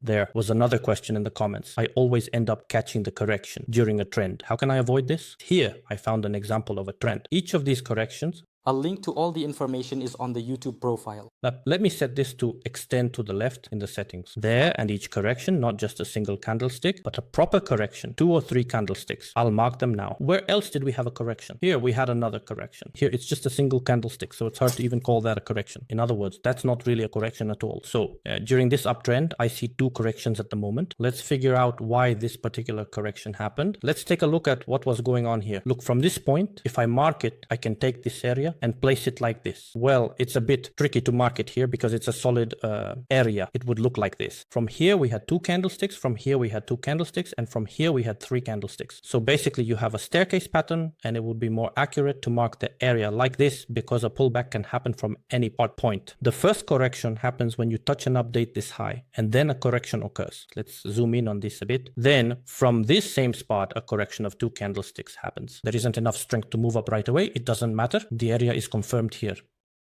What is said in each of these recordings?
There was another question in the comments. I always end up catching the correction during a trend. How can I avoid this? Here, I found an example of a trend. Each of these corrections. A link to all the information is on the YouTube profile. Let me set this to extend to the left in the settings. There, and each correction, not just a single candlestick, but a proper correction, 2 or 3 candlesticks. I'll mark them now. Where else did we have a correction? Here, we had another correction. Here, it's just a single candlestick, so it's hard to even call that a correction. In other words, that's not really a correction at all. So, during this uptrend, I see 2 corrections at the moment. Let's figure out why this particular correction happened. Let's take a look at what was going on here. Look, from this point, if I mark it, I can take this area and place it like this. Well, it's a bit tricky to mark it here because it's a solid area. It would look like this. From here, we had 2 candlesticks. From here, we had 2 candlesticks. And from here, we had 3 candlesticks. So basically, you have a staircase pattern, and it would be more accurate to mark the area like this because a pullback can happen from any point. The first correction happens when you touch and update this high, and then a correction occurs. Let's zoom in on this a bit. Then, from this same spot, a correction of 2 candlesticks happens. There isn't enough strength to move up right away. It doesn't matter. The area is confirmed here.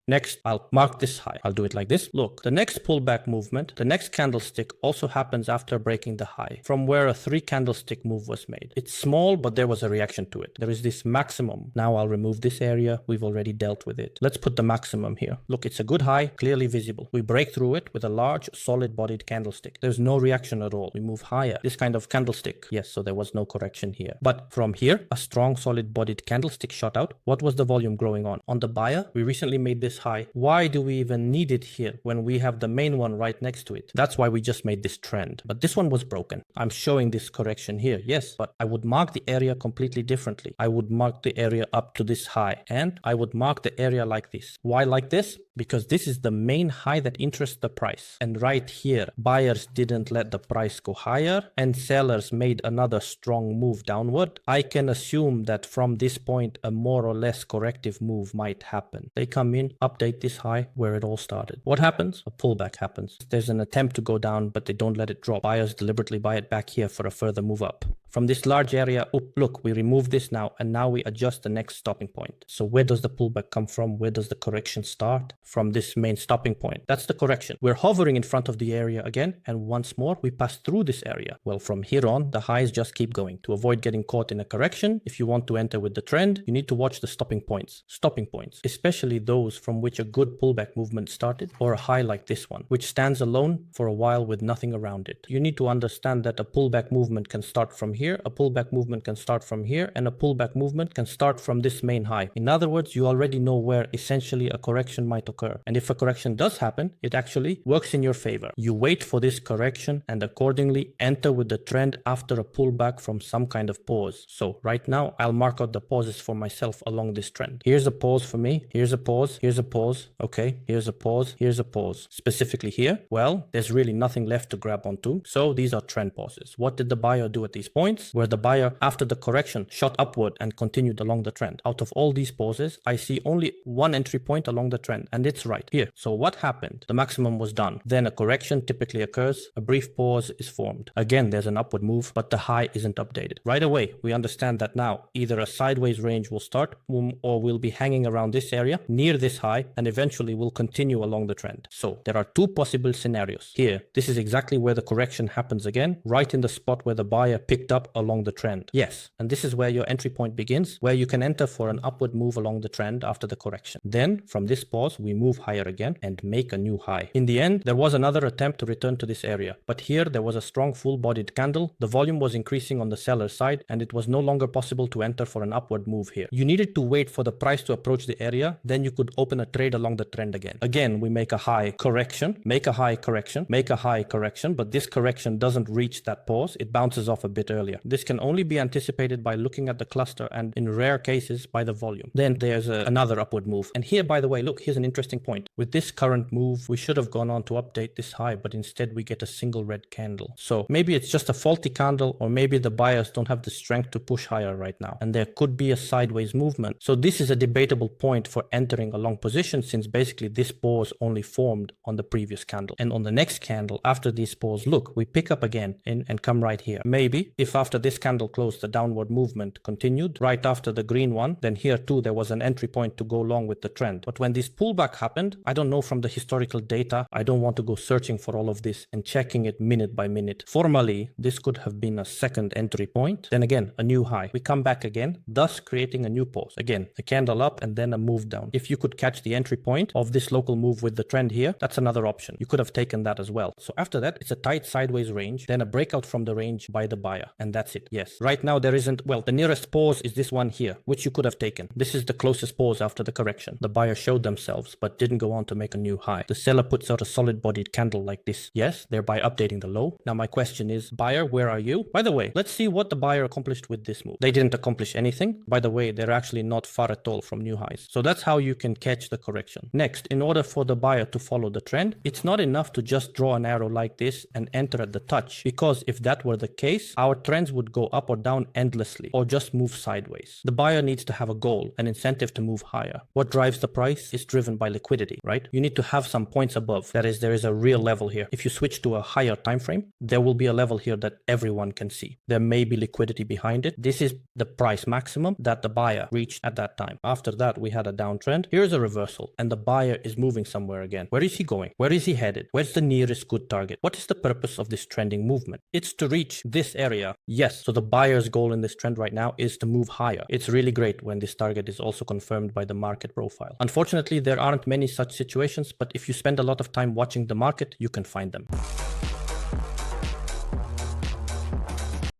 Next, I'll mark this high. I'll do it like this. Look, the next pullback movement, the next candlestick also happens after breaking the high from where a 3 candlestick move was made. It's small, but there was a reaction to it. There is this maximum. Now I'll remove this area. We've already dealt with it. Let's put the maximum here. Look, it's a good high, clearly visible. We break through it with a large, solid-bodied candlestick. There's no reaction at all. We move higher. This kind of candlestick. Yes, so there was no correction here. But from here, a strong, solid-bodied candlestick shot out. What was the volume growing on? On the buyer, we recently made this high. Why do we even need it here when we have the main one right next to it? That's why we just made this trend. But this one was broken. I'm showing this correction here, yes, but I would mark the area completely differently. I would mark the area up to this high, and I would mark the area like this. Why like this? Because this is the main high that interests the price. And right here, buyers didn't let the price go higher, and sellers made another strong move downward. I can assume that from this point, a more or less corrective move might happen. They come in, update this high where it all started. What happens? A pullback happens. There's an attempt to go down, but they don't let it drop. Buyers deliberately buy it back here for a further move up. From this large area, oh, look, we remove this now, and now we adjust the next stopping point. So where does the pullback come from? Where does the correction start? From this main stopping point. That's the correction. We're hovering in front of the area again, and once more, we pass through this area. Well, from here on, the highs just keep going. To avoid getting caught in a correction, if you want to enter with the trend, you need to watch the stopping points. Stopping points, especially those from which a good pullback movement started, or a high like this one, which stands alone for a while with nothing around it. You need to understand that a pullback movement can start from here, a pullback movement can start from here, and a pullback movement can start from this main high. In other words, you already know where essentially a correction might occur. And if a correction does happen, it actually works in your favor. You wait for this correction and accordingly enter with the trend after a pullback from some kind of pause. So right now, I'll mark out the pauses for myself along this trend. Here's a pause for me. Here's a pause. Here's a pause. Okay, here's a pause. Here's a pause. Specifically here, well, there's really nothing left to grab onto. So these are trend pauses. What did the buyer do at these points? Where the buyer, after the correction, shot upward and continued along the trend. Out of all these pauses, I see only one entry point along the trend, and it's right here. So what happened? The maximum was done. Then a correction typically occurs. A brief pause is formed. Again, there's an upward move, but the high isn't updated. Right away, we understand that now either a sideways range will start, or we'll be hanging around this area near this high, and eventually will continue along the trend. So there are 2 possible scenarios. Here, this is exactly where the correction happens again, right in the spot where the buyer picked up along the trend. Yes, and this is where your entry point begins, where you can enter for an upward move along the trend after the correction. Then, from this pause, we move higher again and make a new high. In the end, there was another attempt to return to this area, but here there was a strong full-bodied candle. The volume was increasing on the seller's side, and it was no longer possible to enter for an upward move here. You needed to wait for the price to approach the area, then you could open a trade along the trend again. Again, we make a high correction, make a high correction, make a high correction, but this correction doesn't reach that pause. It bounces off a bit earlier. This can only be anticipated by looking at the cluster and in rare cases by the volume. Then there's another upward move. And here, by the way, look, here's an interesting point. With this current move, we should have gone on to update this high, but instead we get a single red candle. So maybe it's just a faulty candle, or maybe the buyers don't have the strength to push higher right now, and there could be a sideways movement. So this is a debatable point for entering a long position since basically this pause only formed on the previous candle. And on the next candle after this pause, look, we pick up again and come right here. Maybe if after this candle closed the downward movement continued right after the green one, then here too there was an entry point to go along with the trend. But when this pullback happened, I don't know from the historical data, I don't want to go searching for all of this and checking it minute by minute. Formally, this could have been a second entry point, then again a new high. We come back again, thus creating a new pause. Again, a candle up and then a move down. If you could catch the entry point of this local move with the trend here, that's another option. You could have taken that as well. So after that, it's a tight sideways range, then a breakout from the range by the buyer, and that's it. Yes, right now there isn't, well, the nearest pause is this one here, which you could have taken. This is the closest pause after the correction. The buyer showed themselves, but didn't go on to make a new high. The seller puts out a solid bodied candle like this. Yes, thereby updating the low. Now my question is, buyer, where are you? By the way, let's see what the buyer accomplished with this move. They didn't accomplish anything. By the way, they're actually not far at all from new highs. So that's how you can catch the correction. Next, in order for the buyer to follow the trend, it's not enough to just draw an arrow like this and enter at the touch, because if that were the case, our trends would go up or down endlessly or just move sideways. The buyer needs to have a goal, an incentive to move higher. What drives the price is driven by liquidity, right? You need to have some points above. That is, there is a real level here. If you switch to a higher time frame, there will be a level here that everyone can see. There may be liquidity behind it. This is the price maximum that the buyer reached at that time. After that, we had a downtrend. Here's a reversal, and the buyer is moving somewhere again. Where is he going? Where is he headed? Where's the nearest good target? What is the purpose of this trending movement? It's to reach this area. Yes, so the buyer's goal in this trend right now is to move higher. It's really great when this target is also confirmed by the market profile. Unfortunately, there aren't many such situations, but if you spend a lot of time watching the market, you can find them.